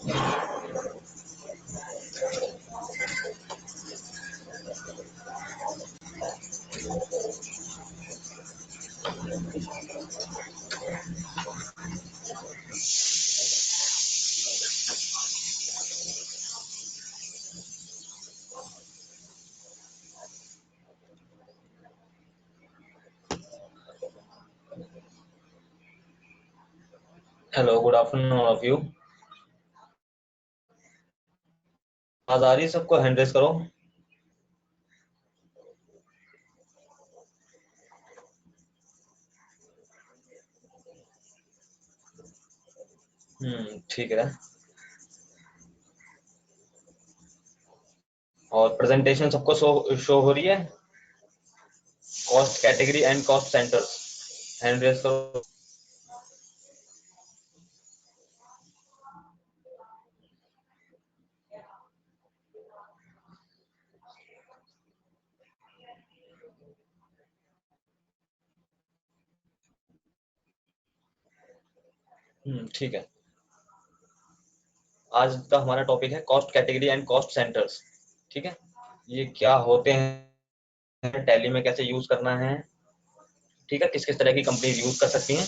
Hello, good afternoon of you. आवाज आ रही है सबको? हैंड रेस करो। ठीक है। और प्रेजेंटेशन सबको शो हो रही है? Cost category and cost centres. Hand raise करो। ठीक है। आज का हमारा टॉपिक है cost category and cost centres. ठीक है, ये क्या होते हैं, टैली में कैसे यूज करना है, ठीक है, किस किस तरह की कंपनी यूज कर सकती हैं,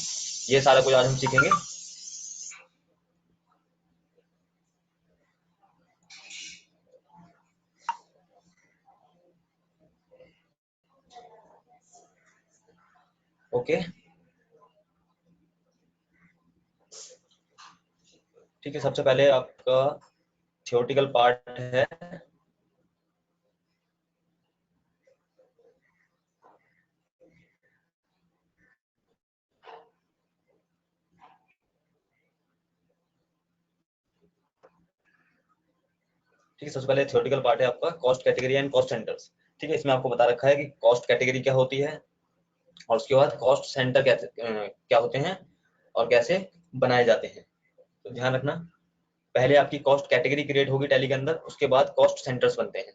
ये सारा कुछ आज हम सीखेंगे। ओके, ठीक है। सबसे पहले आपका थियोरेटिकल पार्ट है। ठीक है, सबसे पहले थियोरेटिकल पार्ट है आपका cost category and cost centres. ठीक है, इसमें आपको बता रखा है कि कॉस्ट कैटेगरी क्या होती है और उसके बाद कॉस्ट सेंटर क्या होते हैं और कैसे बनाए जाते हैं। तो ध्यान रखना, पहले आपकी कॉस्ट कैटेगरी क्रिएट होगी टैली के अंदर, उसके बाद कॉस्ट सेंटर्स बनते हैं।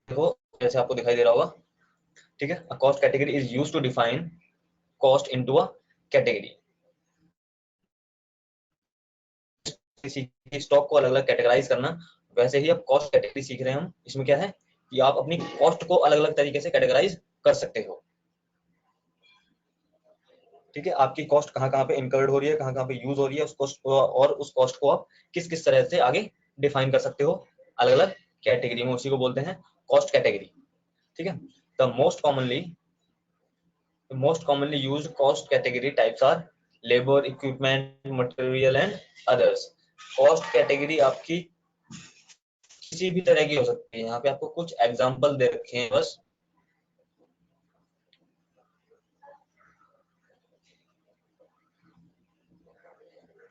देखो, जैसे आपको दिखाई दे रहा होगा। ठीक है, a cost category is used to define cost into a category. किसी स्टॉक को अलग अलग कैटेगराइज करना, वैसे ही अब कॉस्ट कैटेगरी सीख रहे हैं हम। इसमें क्या है कि आप अपनी कॉस्ट को अलग अलग तरीके से कैटेगराइज कर सकते हो। ठीक है, आपकी कॉस्ट कहाँ कहाँ पे इनकर्ड हो रही है, कहाँ कहाँ पे यूज हो रही है, उस कॉस्ट और उस कॉस्ट को आप किस किस तरह से आगे डिफाइन कर सकते हो अलग अलग कैटेगरी में, उसी को बोलते हैं कॉस्ट कैटेगरी। ठीक है, the most commonly used cost category types are labour, equipment, material and others. Cost category आपकी किसी भी तरह की हो सकती है। यहाँ पे आपको कुछ एग्जांपल दे रखे हैं बस।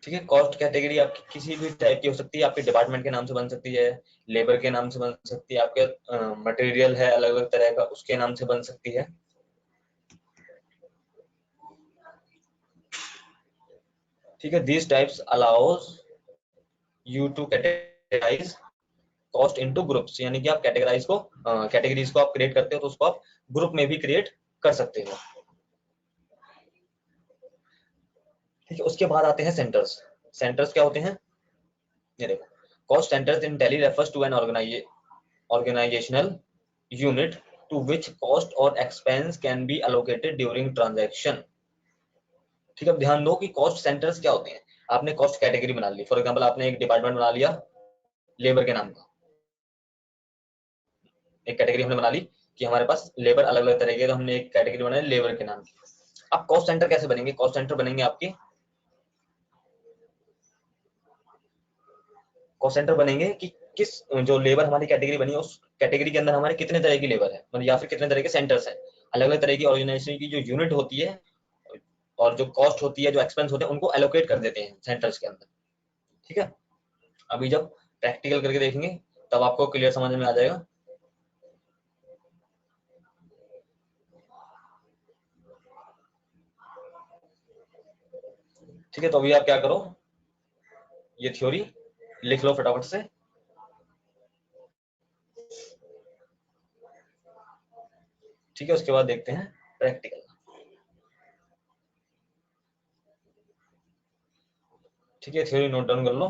ठीक है, कॉस्ट कैटेगरी आपकी किसी भी टाइप की हो सकती है, आपके डिपार्टमेंट के नाम से बन सकती है, लेबर के नाम से बन सकती है, आपके मटेरियल है अलग अलग तरह का उसके नाम से बन सकती है। ठीक है, this types allows you to categorise cost into groups, यानी कि आप कैटेगरीज को आप क्रिएट करते हो तो उसको आप ग्रुप में भी क्रिएट कर सकते हो। ठीक है, उसके बाद आते हैं सेंटर्स। सेंटर्स क्या होते हैं, ये देखो, cost centres in Tally refers to an organizational unit to which cost or expense can be allocated during transaction। ठीक है, अब ध्यान दो कि कॉस्ट सेंटर्स क्या होते हैं। आपने कॉस्ट कैटेगरी बना ली, फॉर एग्जांपल आपने एक डिपार्टमेंट बना लिया लेबर के नाम का। एक कैटेगरी हमने बना ली कि हमारे पास लेबर अलग अलग तरह के, तो हमने एक कैटेगरी बनाई लेबर के नाम की। अब कॉस्ट सेंटर कैसे बनेंगे, कॉस्ट सेंटर बनेंगे आपके, कॉस्ट सेंटर बनेंगे कि किस जो लेबर हमारी कैटेगरी बनी है उस कैटेगरी के अंदर हमारे कितने तरह की लेबर है, मतलब या फिर कितने तरह के सेंटर्स है। अलग अलग तरह की ऑर्गेनाइजेशन की जो यूनिट होती है और जो कॉस्ट होती है, जो एक्सपेंस होते हैं, उनको एलोकेट कर देते हैं सेंटर्स के अंदर। ठीक है, अभी जब प्रैक्टिकल करके देखेंगे तब आपको क्लियर समझ में आ जाएगा। ठीक है, तो अभी आप क्या करो, ये थ्योरी लिख लो फटाफट से। ठीक है, उसके बाद देखते हैं प्रैक्टिकल। ठीक है, थ्योरी नोट डाउन कर लो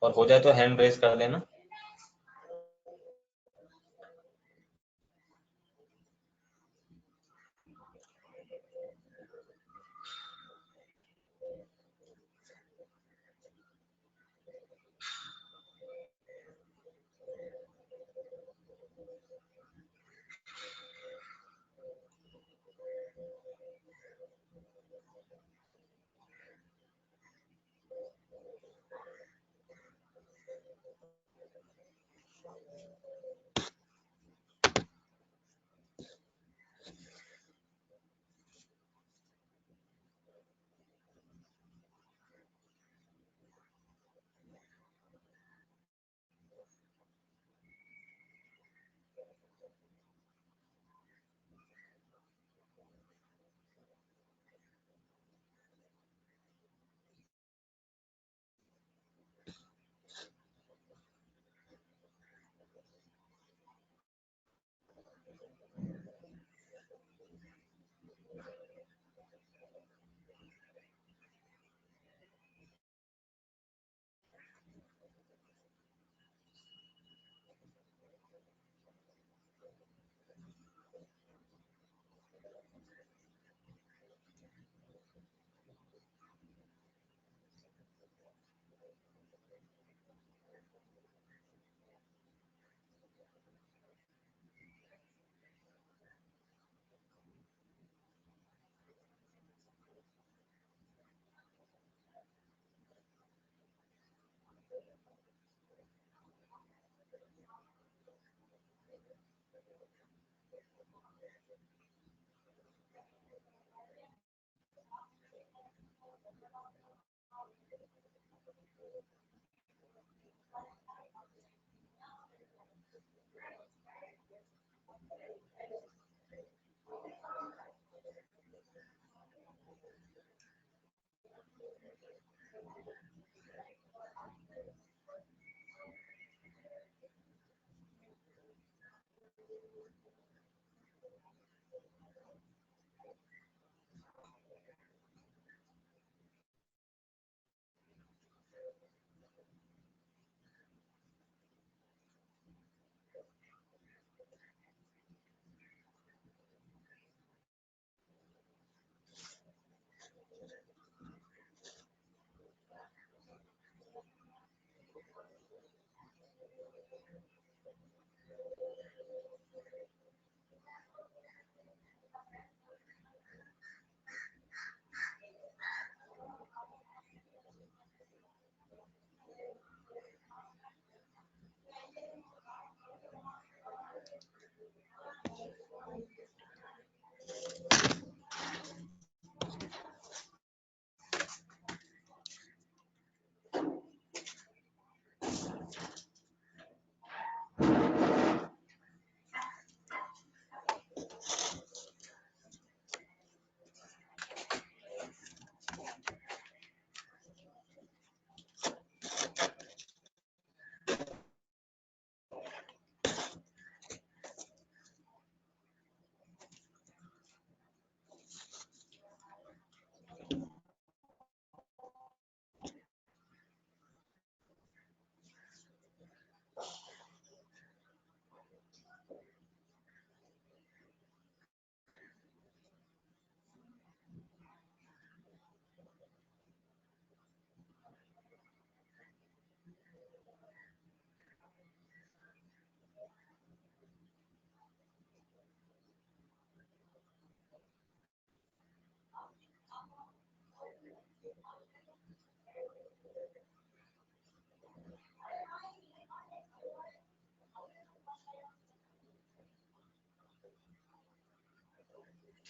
और हो जाए तो हैंड रेज कर देना।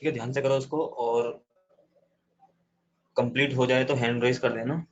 ठीक है, ध्यान से करो उसको और कंप्लीट हो जाए तो हैंड रेज कर देना।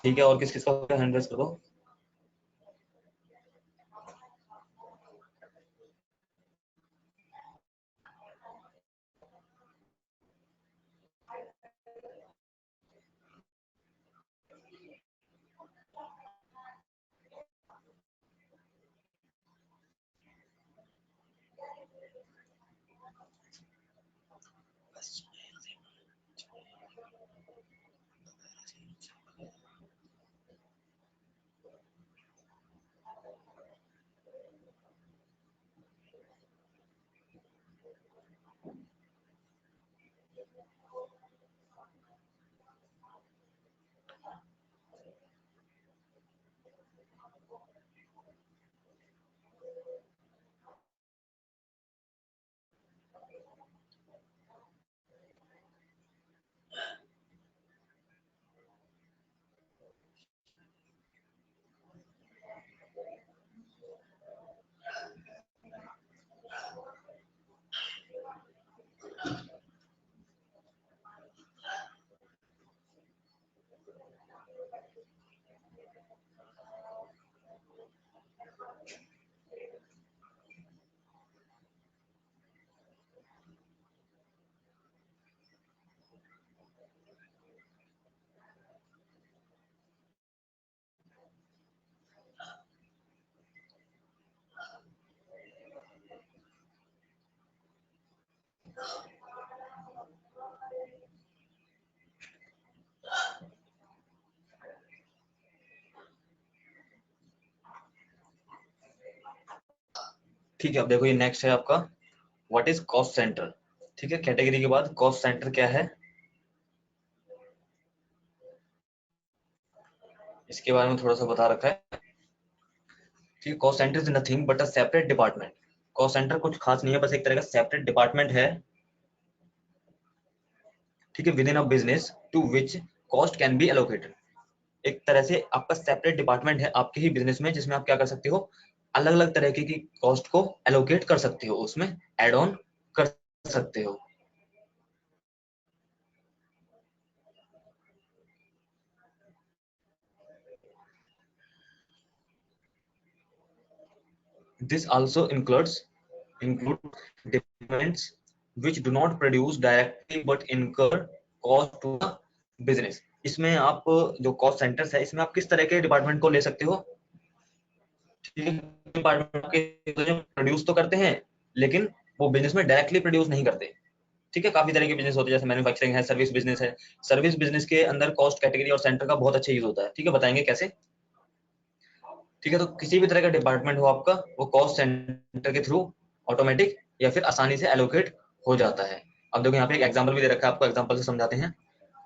ठीक है, और किस किस का हैंड रेस कर दो। ठीक है, अब देखो ये नेक्स्ट है आपका व्हाट इज कॉस्ट सेंटर। ठीक है, कैटेगरी के बाद कॉस्ट सेंटर क्या है, इसके बारे में थोड़ा सा बता रखा है। ठीक है, cost centre is nothing but a separate department. Cost centre कुछ खास नहीं है, बस एक तरह का सेपरेट डिपार्टमेंट है। ठीक है, within a business to which cost can be allocated. एक तरह से आपका सेपरेट डिपार्टमेंट है आपके ही बिजनेस में, जिसमें आप क्या कर सकते हो, अलग अलग तरह की कॉस्ट को एलोकेट कर सकते हो, उसमें एड ऑन कर सकते हो। This also include departments which do not produce directly but incur cost to the business। इसमें आप जो कॉस्ट सेंटर्स है, इसमें आप किस तरह के डिपार्टमेंट को ले सकते हो। ठीक है, डिपार्टमेंट के जो प्रोड्यूस तो करते हैं लेकिन वो बिजनेस में डायरेक्टली प्रोड्यूस नहीं करते। ठीक है, काफी तरह के बिजनेस होते हैं, जैसे मैन्युफैक्चरिंग है, सर्विस बिजनेस है। सर्विस बिजनेस के अंदर कॉस्ट कैटेगरी और सेंटर का बहुत अच्छा यूज होता है। ठीक है, बताएंगे कैसे। ठीक है, तो किसी भी तरह का डिपार्टमेंट हो आपका, वो कॉस्ट सेंटर के थ्रू ऑटोमेटिक या फिर आसानी से एलोकेट हो जाता है। अब देखो यहाँ पे एक एग्जांपल भी दे रखा है, आपको एग्जांपल से समझाते हैं।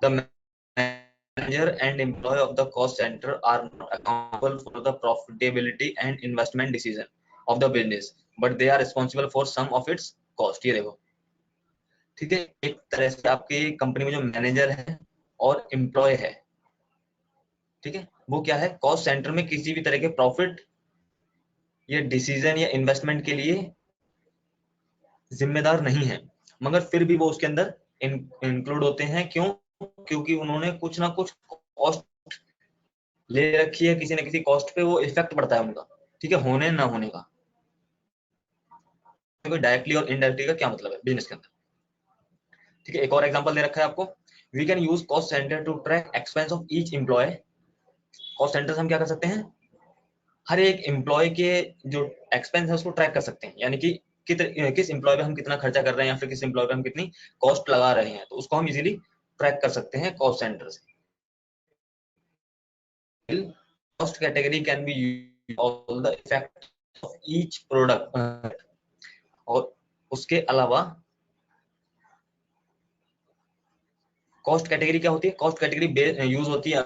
The manager and employ of the cost centre are accountable for the profitability and investment decision of the business but they are responsible for some of its cost. ये देखो, ठीक है, एक तरह से आपकी कंपनी में जो मैनेजर है और एम्प्लॉय है, ठीक है, वो क्या है, कॉस्ट सेंटर में किसी भी तरह के प्रॉफिट या डिसीजन या इन्वेस्टमेंट के लिए जिम्मेदार नहीं है, मगर फिर भी वो उसके अंदर इंक्लूड होते हैं। क्यों? क्योंकि उन्होंने कुछ ना कुछ कॉस्ट ले रखी है, किसी न किसी कॉस्ट पे वो इफेक्ट पड़ता है उनका। ठीक है, होने ना होने का, डायरेक्टली और इनडायरेक्टली का क्या मतलब है बिजनेस के अंदर। ठीक है, एक और एग्जांपल दे रखा है आपको। We can use cost centre to track expense of each employ. Cost centre से हम क्या कर सकते हैं, हर एक एम्प्लॉय के जो एक्सपेंस है उसको ट्रैक कर सकते हैं, यानी कि किस एम्प्लॉय पे हम कितना खर्चा कर रहे हैं या फिर किस एम्प्लॉय पे हम कितनी कॉस्ट लगा रहे हैं, तो उसको हम इजीली ट्रैक कर सकते हैं कॉस्ट सेंटर से। Cost category can be all the effect each product, और उसके अलावा कॉस्ट कैटेगरी क्या होती है? कॉस्ट कैटेगरी यूज होती है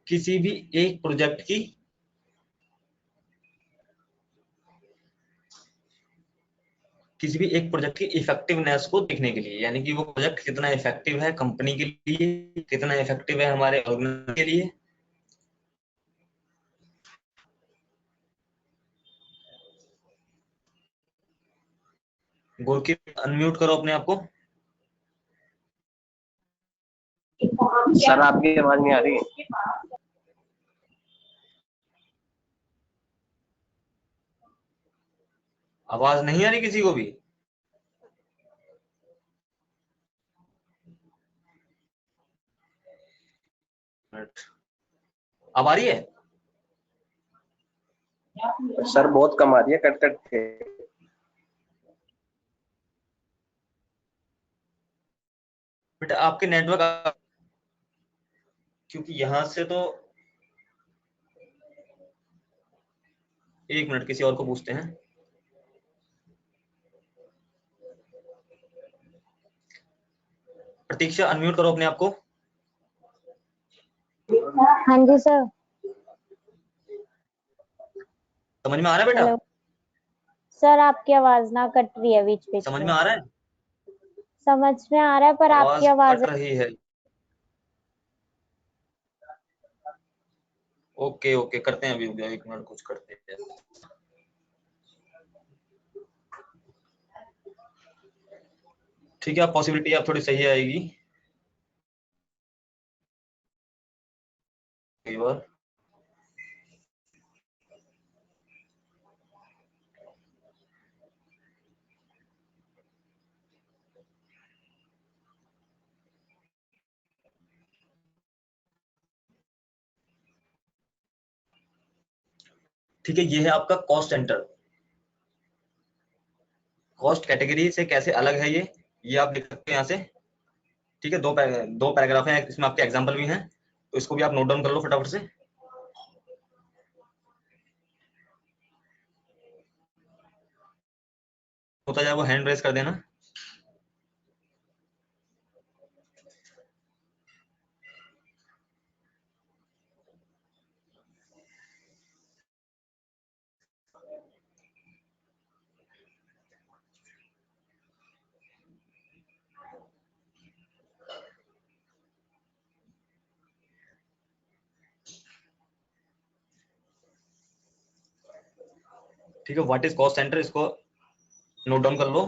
किसी भी एक प्रोजेक्ट की इफेक्टिवनेस को देखने के लिए, यानी कि वो प्रोजेक्ट कितना इफेक्टिव है कंपनी के लिए, कितना इफेक्टिव है हमारे ऑर्गेनाइजेशन के लिए। गुरकीरत अनम्यूट करो अपने आप को। सर आपकी आवाज नहीं आ रही है। आवाज नहीं आ रही किसी को भी? अब आ रही है? सर बहुत कम आ रही है, कट कट के। बेटा आपके नेटवर्क, क्योंकि यहां से तो, एक मिनट किसी और को पूछते हैं। प्रतीक्षा अनम्यूट करो अपने आप को। हाँ जी सर। समझ में आ रहा है बेटा? हेलो सर, आपकी आवाज ना कट रही है बीच बीच समझ में। में आ रहा है? समझ में आ रहा है पर आपकी आवाज आवाज कट रही है। ओके ओके, करते हैं अभी, एक मिनट कुछ करते हैं। ठीक है, पॉसिबिलिटी अब थोड़ी सही आएगी कई बार। ठीक है, ये है आपका कॉस्ट सेंटर। कॉस्ट कैटेगरी से कैसे अलग है ये आप लिख सकते हैं यहाँ से। ठीक है, दो पैराग्राफ हैं इसमें, आपके एग्जाम्पल भी हैं, तो इसको भी आप नोट डाउन कर लो फटाफट से। होता जाए वो हैंड रेस कर देना। ठीक है, व्हाट इज कॉस्ट सेंटर, इसको नोट डाउन कर लो।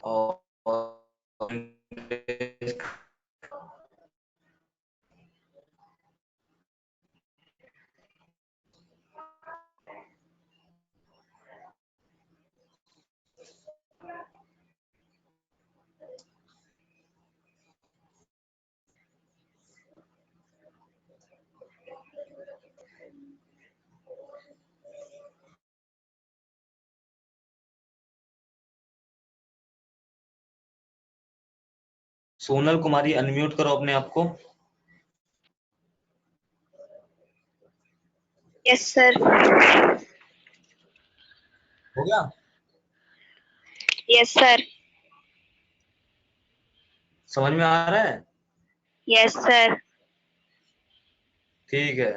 और सोनल कुमारी अनम्यूट करो अपने आप को। Yes sir. हो गया? Yes sir. समझ में आ रहा है? Yes sir. ठीक है।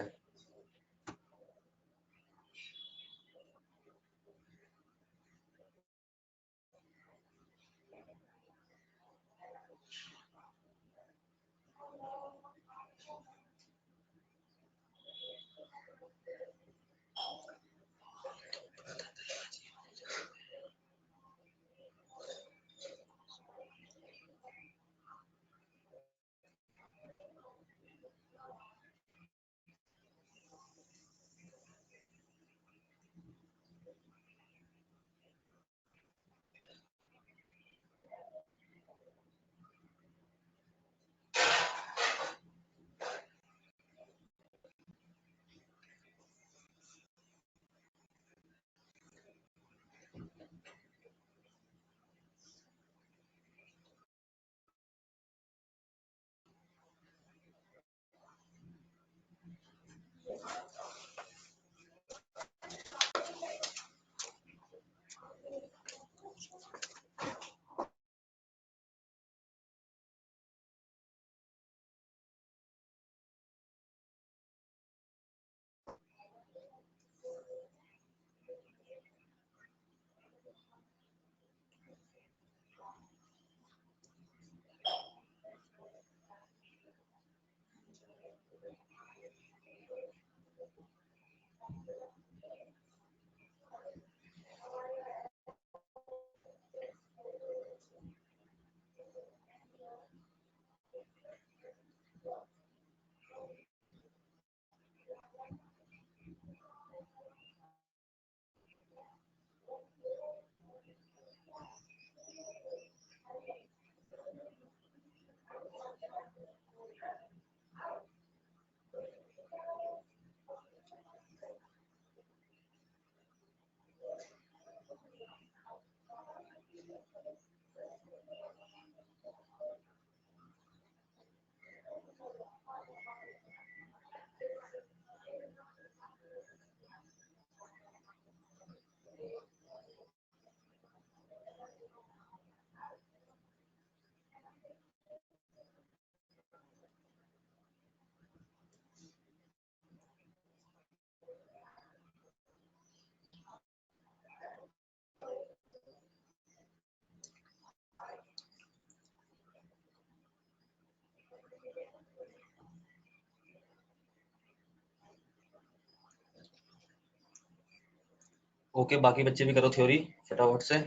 ओके, बाकी बच्चे भी करो थ्योरी फटाफट से।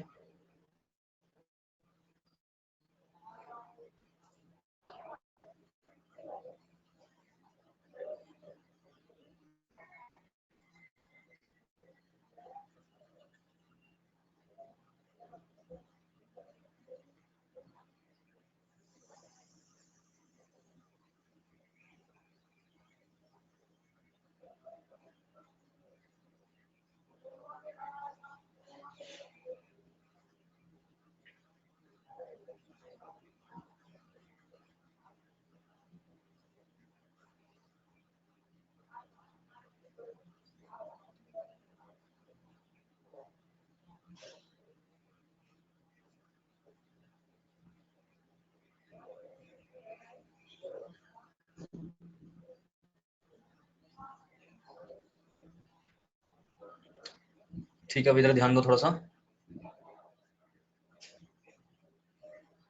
ठीक है, अब इधर ध्यान दो थोड़ा सा।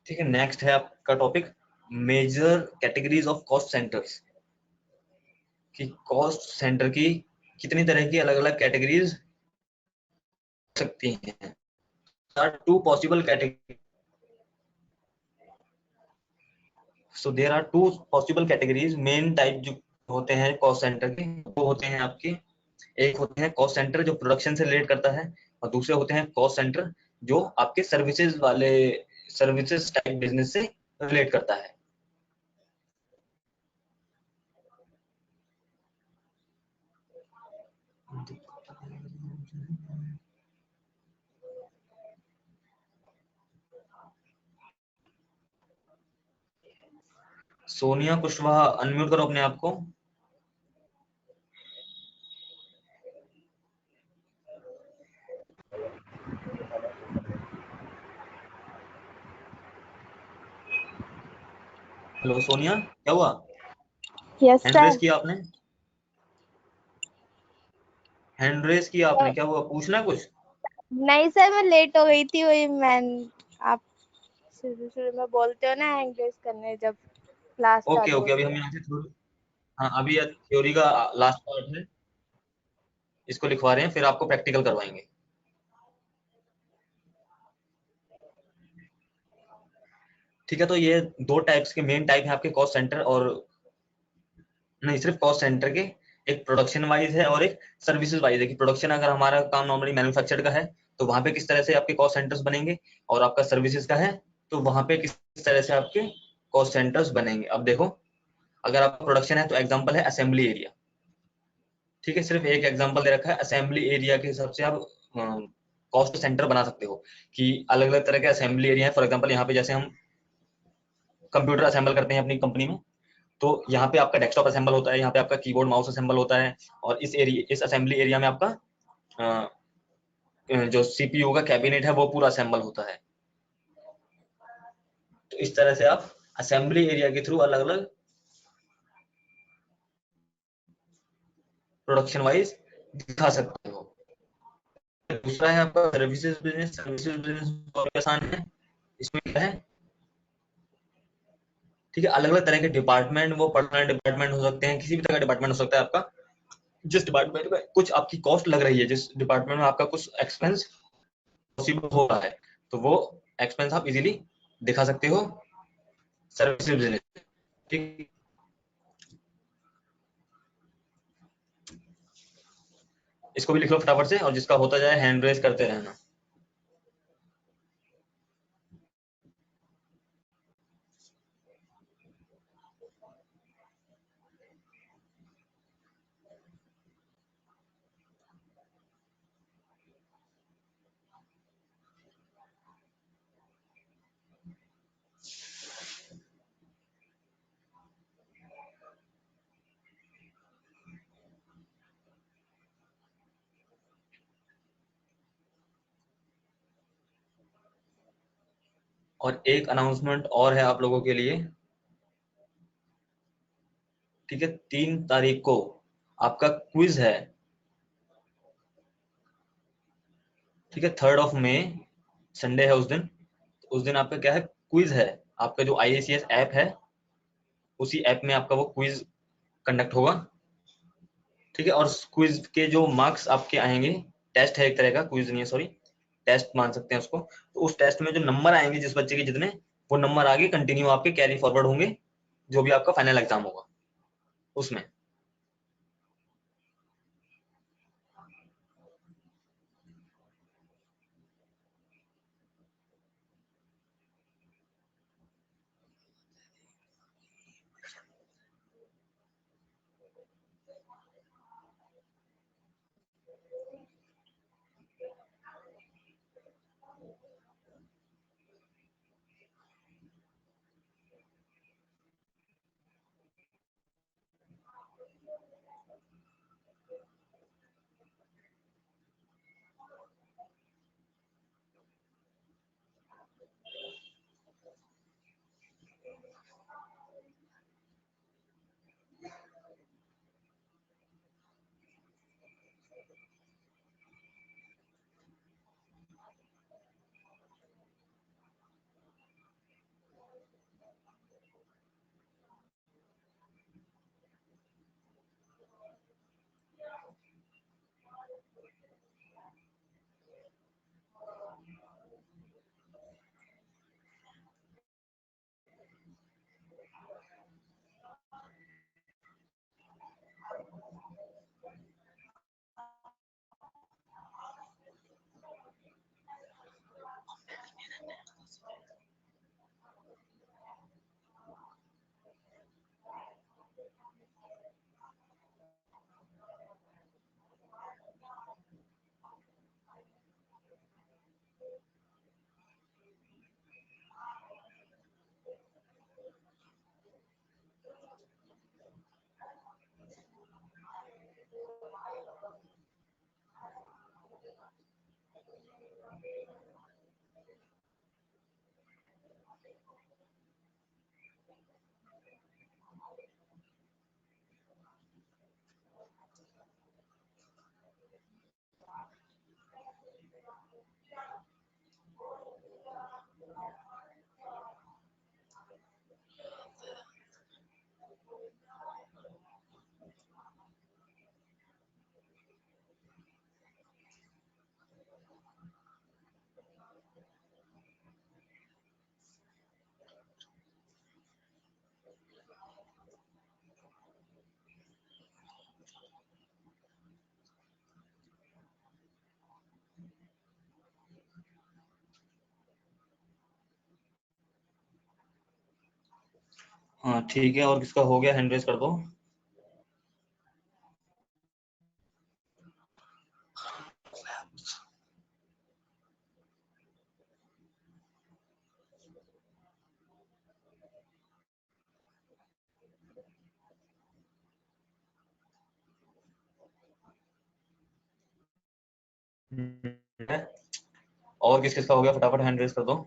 ठीक है, नेक्स्ट है आपका topic major categories of cost centres. कि कॉस्ट सेंटर की कितनी तरह की अलग अलग कैटेगरीज सकती हैं। Two possible category so there are two possible categories, main type जो होते हैं कॉस्ट सेंटर के, वो होते हैं आपके, एक होते हैं कॉस्ट सेंटर जो प्रोडक्शन से रिलेट करता है, और दूसरे होते हैं कॉस्ट सेंटर जो आपके सर्विसेज वाले, सर्विसेज टाइप बिजनेस से रिलेट करता है। सोनिया कुशवाहा, अनम्यूट करो अपने आप को। हेलो सोनिया, क्या हुआ? Yes hand raise sir. किया आपने? हैंड रेस किया आपने, क्या हुआ? पूछना है कुछ? नहीं सर, मैं लेट हो गई थी, वही मैं, आप शुरू शुरू में बोलते हो ना हैंड रेस करने जब क्लास ओके चालू ओके, अभी होती हम है। यहाँ से थोड़ी, हाँ अभी थ्योरी का लास्ट पार्ट है, इसको लिखवा रहे हैं, फिर आपको प्रैक्टिकल करवाएंगे। ठीक है, तो ये दो टाइप्स के मेन टाइप है आपके कॉस्ट सेंटर, और नहीं सिर्फ कॉस्ट सेंटर के, एक प्रोडक्शन वाइज है और एक सर्विसेज वाइज है। कि प्रोडक्शन अगर हमारा काम नॉर्मली मैन्युफैक्चर्ड का है तो वहां पे किस तरह से आपके कॉस्ट सेंटर्स बनेंगे, और आपका सर्विसेज का है तो वहां पे किस तरह से आपके कॉस्ट सेंटर्स बनेंगे। अब देखो, अगर आपका प्रोडक्शन है तो एग्जाम्पल है असेंबली एरिया। ठीक है, सिर्फ एक एग्जांपल दे रखा है, असेंबली एरिया के हिसाब से आप कॉस्ट सेंटर बना सकते हो कि अलग अलग तरह के असेंबली एरिया है। फॉर एग्जांपल यहाँ पे जैसे हम कंप्यूटर असेंबल करते हैं अपनी कंपनी में, तो यहाँ पे आपका डेस्कटॉप असेंबल होता है, यहाँ पे आपका कीबोर्ड माउस असेंबल होता है, और इस असेंबली एरिया में आपका जो सीपीयू का कैबिनेट है वो पूरा असेंबल होता है। तो इस तरह से आप असेंबली एरिया के थ्रू अलग अलग प्रोडक्शन वाइज दिखा सकते हो। दूसरा है आपका सर्विसेज बिजनेस। सर्विसेज बिजनेस बहुत आसान है, इसमें क्या है, ठीक है, अलग अलग तरह के डिपार्टमेंट, वो पर्सनल डिपार्टमेंट हो सकते हैं, किसी भी तरह का डिपार्टमेंट हो सकता है आपका, जिस डिपार्टमेंट में कुछ आपकी कॉस्ट लग रही है, जिस डिपार्टमेंट में आपका कुछ एक्सपेंस पॉसिबल हो रहा है, तो वो एक्सपेंस आप इजीली दिखा सकते हो सर्विसेज बिजनेस। ठीक, इसको भी लिख लो फटाफट से, और जिसका होता जाए हैंड रेस करते रहना। और एक अनाउंसमेंट और है आप लोगों के लिए, ठीक है, 3 तारीख को आपका क्विज है। ठीक है, 3 मई संडे है उस दिन आपका क्या है, क्विज है। आपका जो IACS ऐप है, उसी ऐप में आपका वो क्विज कंडक्ट होगा। ठीक है, और क्विज के जो मार्क्स आपके आएंगे, टेस्ट है एक तरह का, क्विज नहीं है सॉरी, टेस्ट मान सकते हैं उसको, तो उस टेस्ट में जो नंबर आएंगे जिस बच्चे के जितने, वो नंबर आगे कंटिन्यू आपके कैरी फॉरवर्ड होंगे जो भी आपका फाइनल एग्जाम होगा उसमें। हाँ ठीक है, और किसका हो गया हैंड रेज कर दो। और किस किसका हो गया, फटाफट हैंड रेज कर दो।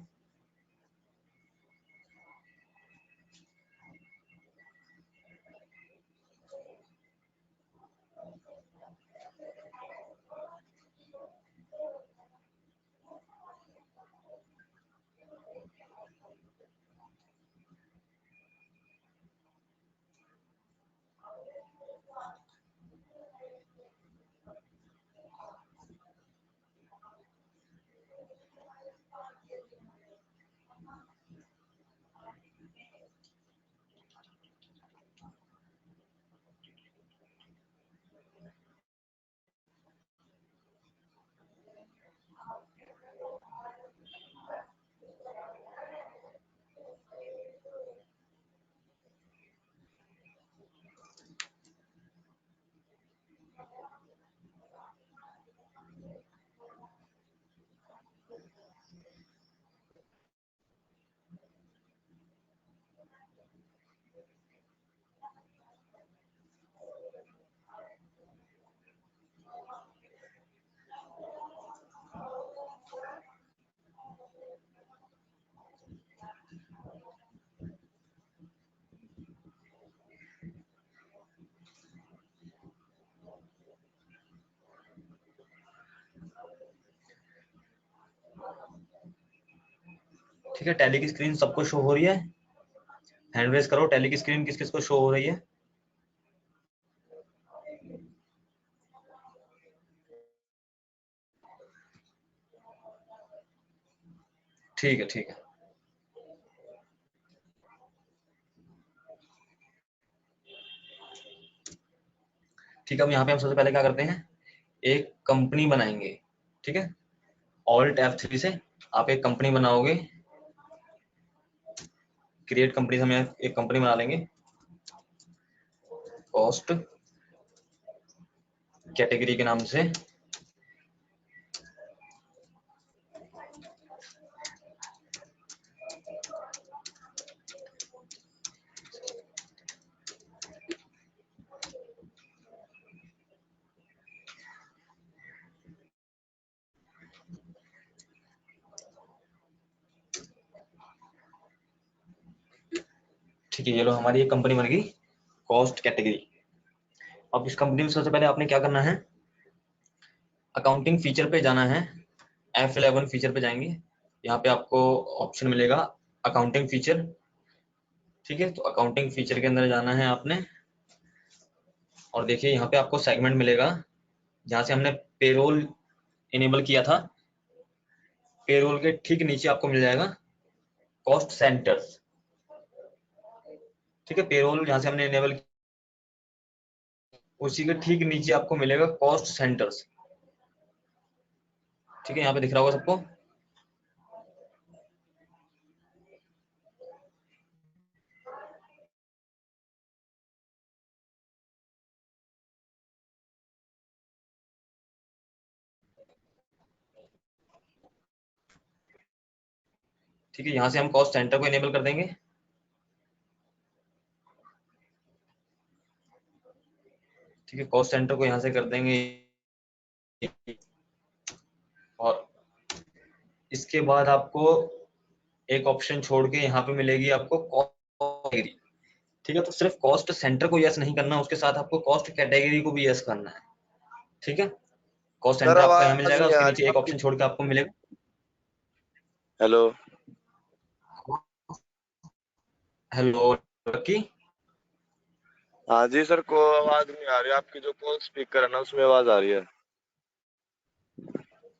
ठीक है, टैली की स्क्रीन सबको शो हो रही है? हैंड रेज करो, टैली की स्क्रीन किस किस को शो हो रही है? ठीक है ठीक है। ठीक है, अब यहाँ पे हम सबसे पहले क्या करते हैं, एक कंपनी बनाएंगे। ठीक है, ऑल्ट F3 से आप एक कंपनी बनाओगे। क्रिएट कंपनी से हम यहाँ एक कंपनी बना लेंगे, कॉस्ट कैटेगरी के नाम से। ठीक है, ये लो हमारी एक कंपनी बन गई, कॉस्ट कैटेगरी। अब इस कंपनी में सबसे पहले आपने क्या करना है, अकाउंटिंग फीचर पे जाना है। F11 फीचर पे जाएंगे, यहाँ पे आपको ऑप्शन मिलेगा अकाउंटिंग फीचर। ठीक है, तो अकाउंटिंग फीचर के अंदर जाना है आपने, और देखिए यहाँ पे आपको सेगमेंट मिलेगा, जहाँ से हमने पेरोल इनेबल किया था। पेरोल के ठीक नीचे आपको मिल जाएगा कॉस्ट सेंटर्स। ठीक है, पेरोल जहाँ से हमने इनेबल, उसी के ठीक नीचे आपको मिलेगा कॉस्ट सेंटर्स। ठीक है, यहाँ पे दिख रहा होगा सबको। ठीक है, यहाँ से हम कॉस्ट सेंटर को इनेबल कर देंगे। ठीक है, कॉस्ट सेंटर को यहाँ से कर देंगे, और इसके बाद आपको एक ऑप्शन छोड़ के यहाँ पे मिलेगी आपको कॉस्ट कैटेगरी। ठीक है, तो सिर्फ कॉस्ट सेंटर को यस नहीं करना, उसके साथ आपको कॉस्ट कैटेगरी को भी यस करना है। ठीक है, कॉस्ट सर सेंटर आपका यहाँ मिल आवाज जाएगा, नहीं उसके आ नीचे रही एक आपकी। ऑप्शन छोड़ के आपको मिलेगा। हेलो हेलो की हाँ जी सर, को आवाज नहीं आ रही आपकी। जो कॉल स्पीकर है ना उसमें आवाज आ रही है।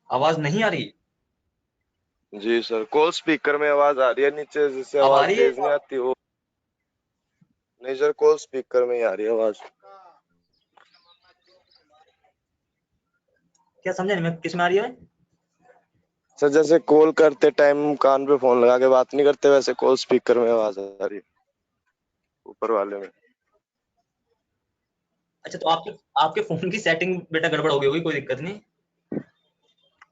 आवाज नहीं आ रही? जी सर, कॉल स्पीकर में आवाज आ रही है, नीचे जिससे अब आ आवाज रही है? तेज नहीं आती वो। नहीं सर, कॉल स्पीकर में ही आ रही है आवाज। क्या समझे नहीं मैं, किस में आ रही है? सर जैसे कॉल करते टाइम कान पे फोन लगा के बात नहीं करते, वैसे कॉल स्पीकर में आवाज आ रही है ऊपर वाले में। अच्छा, तो आपके आपके फोन की सेटिंग बेटा गड़बड़ हो गई होगी, कोई दिक्कत नहीं।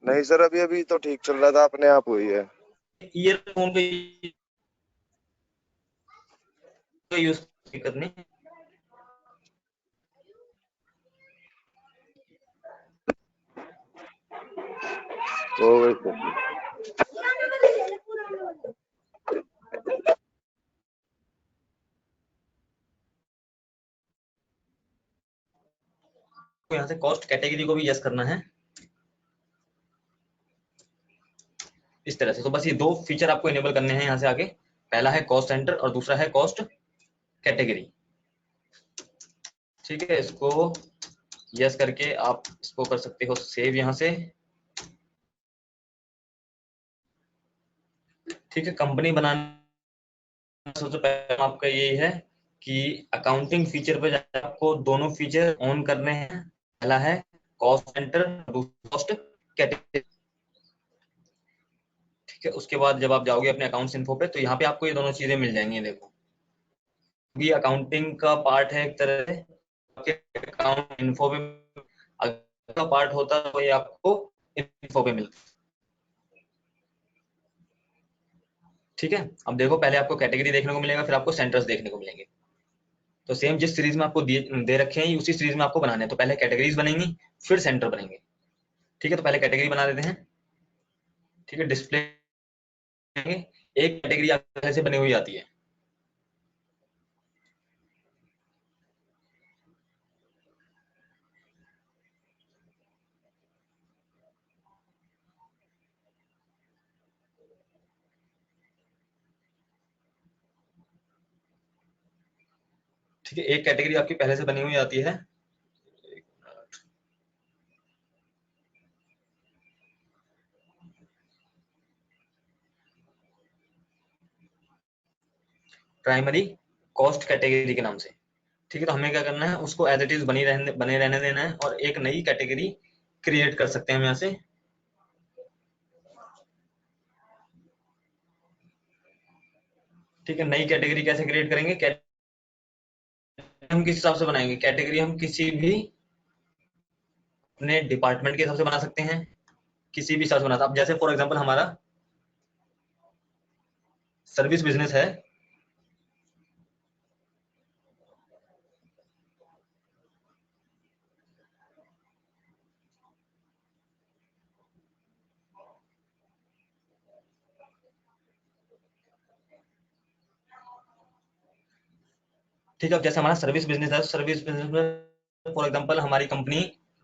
नहीं सर, अभी अभी तो ठीक चल रहा था, अपने आप हुई है। ईयरफोन का यूज, दिक्कत नहीं। तो वैसे तो यहाँ से कॉस्ट कैटेगरी को भी यस करना है इस तरह से। तो बस ये दो फीचर आपको इनेबल करने हैं यहाँ से आगे। पहला है कॉस्ट सेंटर और दूसरा है कॉस्ट कैटेगरी। ठीक है, इसको यस करके आप इसको कर सकते हो सेव यहाँ से। ठीक है, कंपनी बनाना सबसे पहले आपका यही है कि अकाउंटिंग फीचर पे जाकर आपको दोनों फीचर ऑन करने हैं। पहला है कॉस्ट सेंटर, दूसरा कॉस्ट कैटेगरी। ठीक है, उसके बाद जब आप जाओगे अपने अकाउंट्स इन्फो पे तो यहाँ पे आपको ये दोनों चीजें मिल जाएंगी। देखो, ये अकाउंटिंग का पार्ट है एक तरह से, आपके अकाउंट इन्फो पे अगर का पार्ट होता तो ये आपको इन्फो पे मिलता। ठीक है, अब देखो, पहले आपको कैटेगरी देखने को मिलेगा, फिर आपको सेंटर्स देखने को मिलेंगे। तो सेम जिस सीरीज में आपको दे रखे हैं उसी सीरीज में आपको बनाने हैं। तो पहले कैटेगरीज बनेंगी, फिर सेंटर बनेंगे। ठीक है, तो पहले कैटेगरी बना देते हैं। ठीक है, डिस्प्ले एक कैटेगरी पहले से बनी हुई आती है। ठीक है, एक कैटेगरी आपकी पहले से बनी हुई आती है। प्राइमरी कॉस्ट कैटेगरी के नाम से। ठीक है, तो हमें क्या करना है, उसको एज इट इज बने रहने देना है और एक नई कैटेगरी क्रिएट कर सकते हैं हम यहाँ से। ठीक है, नई कैटेगरी कैसे क्रिएट करेंगे, हम किस हिसाब से बनाएंगे कैटेगरी, हम किसी भी अपने डिपार्टमेंट के हिसाब से बना सकते हैं, किसी भी हिसाब से बना सकते हैं। अब जैसे फॉर एग्जांपल हमारा सर्विस बिजनेस है, ठीक है। अब जैसे हमारा सर्विस बिजनेस है, सर्विस बिजनेस में फॉर एग्जांपल हमारी कंपनी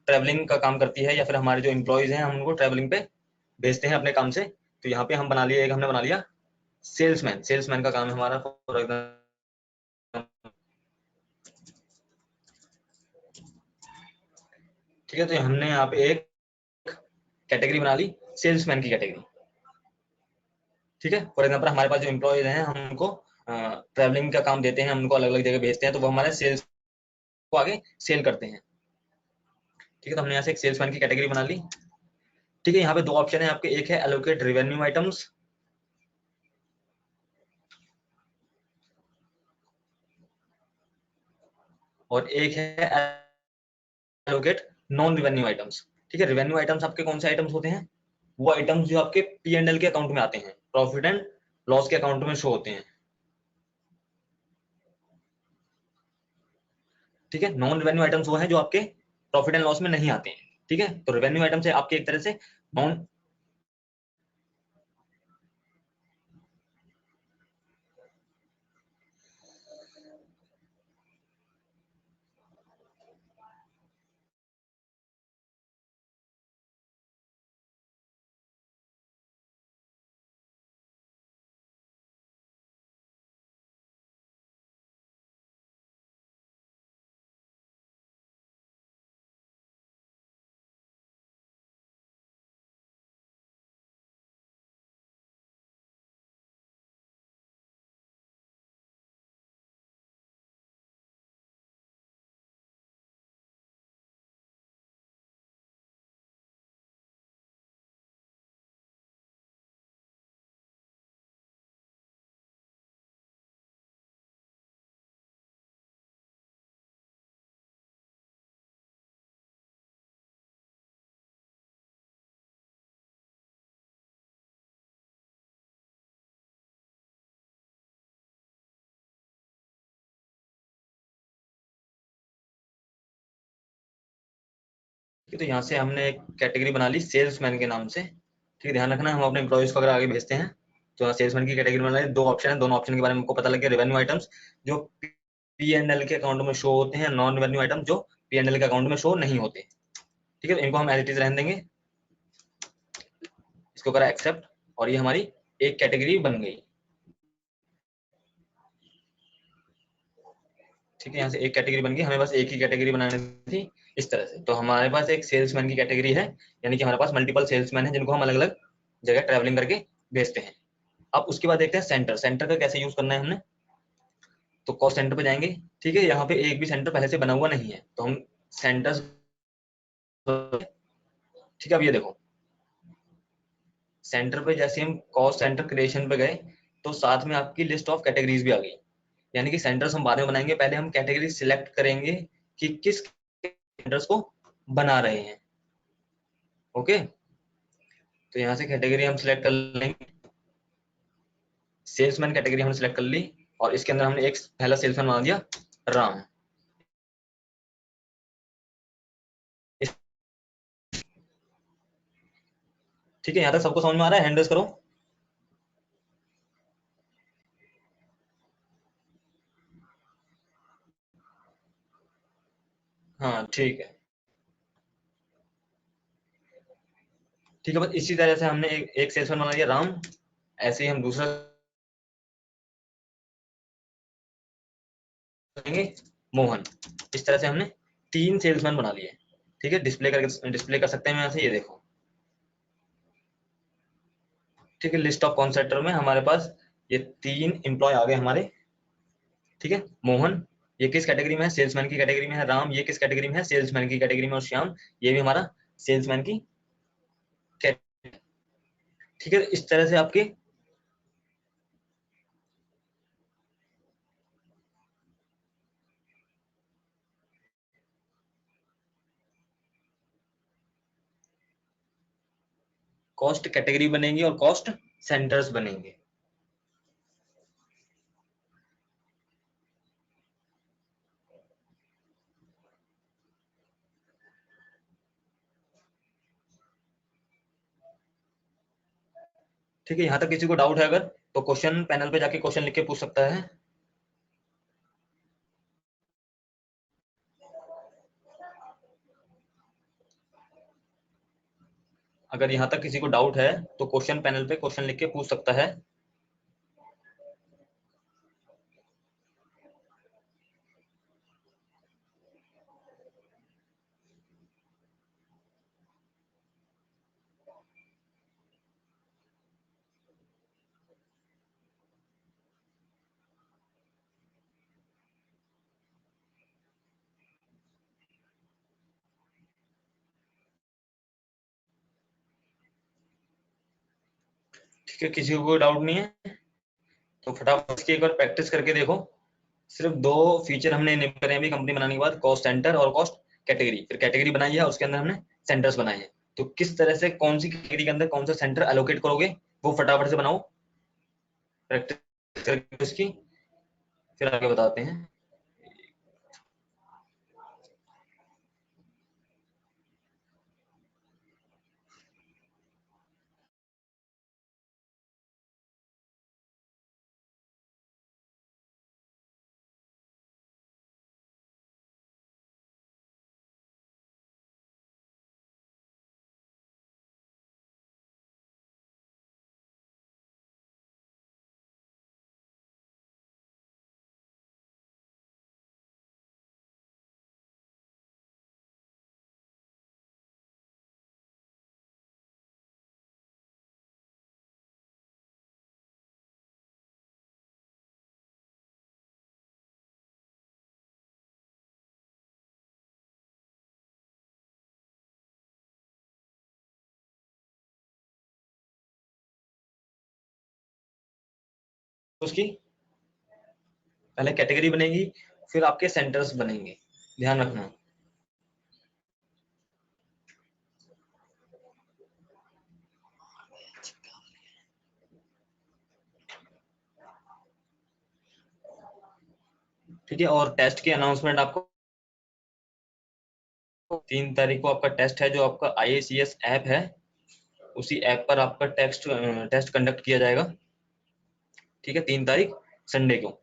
ट्रैवलिंग का काम करती है, या फिर हमारे जो एम्प्लॉयज हैं हम उनको ट्रैवलिंग पे भेजते हैं अपने काम से। तो यहाँ पे हम बना लिए, एक हमने बना लिया सेल्समैन। सेल्समैन का काम है हमारा फॉर एग्जाम्पल। ठीक है, तो हमने यहाँ पे एक कैटेगरी बना ली, सेल्समैन की कैटेगरी। ठीक है, फॉर एग्जांपल हमारे पास जो एम्प्लॉयज हैं हम उनको ट्रैवलिंग का काम देते हैं, हम उनको अलग अलग जगह भेजते हैं, तो वो हमारे सेल्स को आगे सेल करते हैं। ठीक है, तो हमने यहाँ से एक सेल्समैन की कैटेगरी बना ली। ठीक है, यहाँ पे दो ऑप्शन है आपके, एक है एलोकेट रेवेन्यू आइटम्स और एक है एलोकेट नॉन रेवेन्यू आइटम्स। ठीक है, रेवेन्यू आइटम्स आपके कौन से आइटम्स होते हैं, वो आइटम्स जो आपके P&L के अकाउंट में आते हैं, प्रॉफिट एंड लॉस के अकाउंट में शो होते हैं। ठीक है, नॉन रेवेन्यू आइटम्स वो हैं जो आपके प्रॉफिट एंड लॉस में नहीं आते हैं। ठीक है, तो रेवेन्यू आइटम्स है आपके एक तरह से नॉन है, तो यहाँ से हमने एक कैटेगरी बना ली सेल्समैन के नाम से। ठीक है, ध्यान रखना हम अपने एम्प्लॉइज को अगर आगे भेजते हैं तो सेल्समैन की कैटेगरी बना ली। 2 ऑप्शन है, दोनों ऑप्शन के बारे में आपको पता लग गया। रेवेन्यू आइटम्स जो P&L के अकाउंट में शो होते हैं, नॉन रेवेन्यू आइटम जो P&L के अकाउंट में शो नहीं होते। ठीक है, इनको हम एज इट इज रहने देंगे, इसको करा एक्सेप्ट, और ये हमारी एक कैटेगरी बन गई। ठीक है, यहाँ से एक कैटेगरी बन गई, हमें बस एक ही कैटेगरी बनानी थी इस तरह से। तो हमारे पास एक सेल्समैन की कैटेगरी है, यानी कि हमारे पास मल्टीपल सेल्समैन है जिनको हम अलग अलग जगह ट्रैवलिंग करके भेजते हैं। अब उसके बाद देखते हैं सेंटर। सेंटर का कैसे यूज करना है हमने, तो कॉस्ट सेंटर पे जाएंगे। ठीक है, यहाँ पे एक भी सेंटर पहले से बना हुआ नहीं है, तो हम सेंटर्स, ठीक है, अब ये देखो सेंटर पे जैसे हम कॉस्ट सेंटर क्रिएशन पे गए तो साथ में आपकी लिस्ट ऑफ कैटेगरीज भी आ गई। यानी कि सेंटर्स हम बाद में बनाएंगे, पहले हम कैटेगरी सिलेक्ट करेंगे कि किस सेंटर्स को बना रहे हैं। ओके, तो यहाँ से कैटेगरी हम सिलेक्ट कर लेंगे। सेल्समैन कैटेगरी हमने सिलेक्ट कर ली, और इसके अंदर हमने एक पहला सेल्समैन बना दिया राम। ठीक है, यहाँ तक सबको समझ में आ रहा है? हैंड रेज करो। हाँ ठीक है, ठीक है, बस इसी तरह से हमने एक सेल्समैन बना दिया राम। ऐसे ही हम दूसरा करेंगे मोहन। इस तरह से हमने 3 सेल्समैन बना लिए। ठीक है, डिस्प्ले कर सकते हैं यहाँ से, ये देखो। ठीक है, लिस्ट ऑफ कॉन्सेंटर में हमारे पास ये 3 एम्प्लॉय आ गए हमारे। ठीक है, मोहन ये किस कैटेगरी में है, सेल्समैन की कैटेगरी में है। राम ये किस कैटेगरी में है, सेल्समैन की कैटेगरी में। और श्याम ये भी हमारा सेल्समैन की कैटेगरी। ठीक है, इस तरह से आपके कॉस्ट कैटेगरी बनेंगे और कॉस्ट सेंटर्स बनेंगे। ठीक है, यहाँ तक किसी को डाउट है अगर, तो क्वेश्चन पैनल पे जाके क्वेश्चन लिख के पूछ सकता है। अगर यहाँ तक किसी को डाउट है तो क्वेश्चन पैनल पे क्वेश्चन लिख के पूछ सकता है। ठीक है, किसी को कोई डाउट नहीं है तो फटाफट इसकी एक बार प्रैक्टिस करके देखो। सिर्फ 2 फीचर हमने इनेबल करे हैं अभी कंपनी बनाने के बाद, कॉस्ट सेंटर और कॉस्ट कैटेगरी। फिर कैटेगरी बनाई है, उसके अंदर हमने सेंटर्स बनाए हैं। तो किस तरह से कौन सी कैटेगरी के अंदर कौन सा सेंटर एलोकेट करोगे वो फटाफट से बनाओ, प्रैक्टिस करके उसकी, फिर आगे बताते हैं। उसकी पहले कैटेगरी बनेगी, फिर आपके सेंटर्स बनेंगे, ध्यान रखना। ठीक है, और टेस्ट की अनाउंसमेंट आपको 3 तारीख को आपका टेस्ट है, जो आपका IACS ऐप है, उसी ऐप पर आपका टेस्ट कंडक्ट किया जाएगा। ठीक है, 3 तारीख संडे को।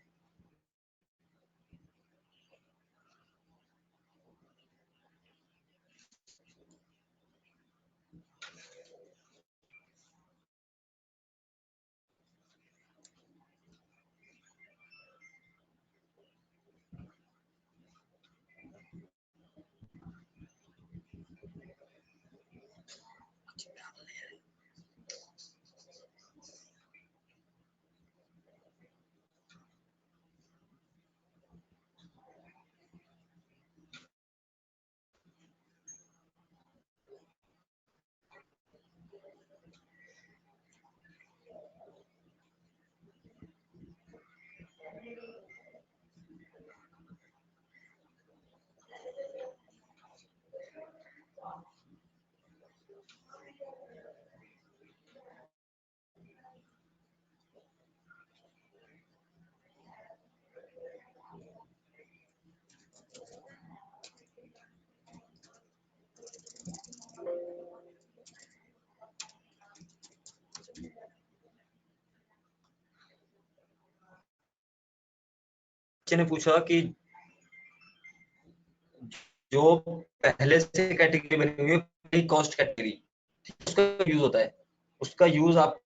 बच्चे ने पूछा कि जो पहले से कैटेगरी बनी हुई है कॉस्ट कैटेगरी, उसका यूज होता है, उसका यूज आप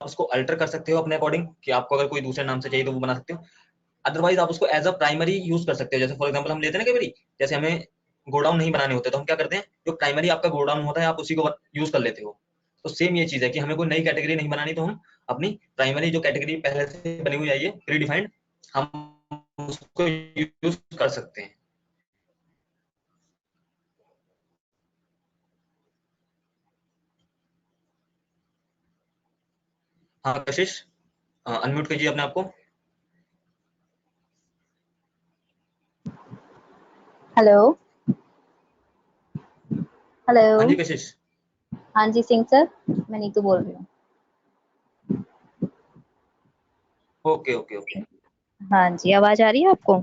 उसको अल्टर कर सकते हो अपने अकॉर्डिंग, कि आपको अगर कोई दूसरे नाम से चाहिए तो वो बना सकते हो। अदरवाइज आप उसको एज अ प्राइमरी यूज कर सकते हो। जैसे फॉर एग्जांपल हम लेते हैं ना, कई बारी जैसे हमें गोडाउन नहीं बनाने होते तो हम क्या करते हैं, जो प्राइमरी आपका गोडाउन होता है आप उसी को यूज कर लेते हो। तो सेम ये चीज है कि हमें कोई नई कैटेगरी नहीं बनानी, तो हम अपनी प्राइमरी जो कैटेगरी पहले से बनी हुई है ये प्री डिफाइंड, हम उसको यूज कर सकते हैं। हाँ कशिश, अनम्यूट कीजिए अपने आप को। Hello hello. हाँ जी कशिश। हाँ जी सिंह सर, मैं नीतू बोल रही हूँ। Okay okay okay. हाँ जी, आवाज आ रही है आपको?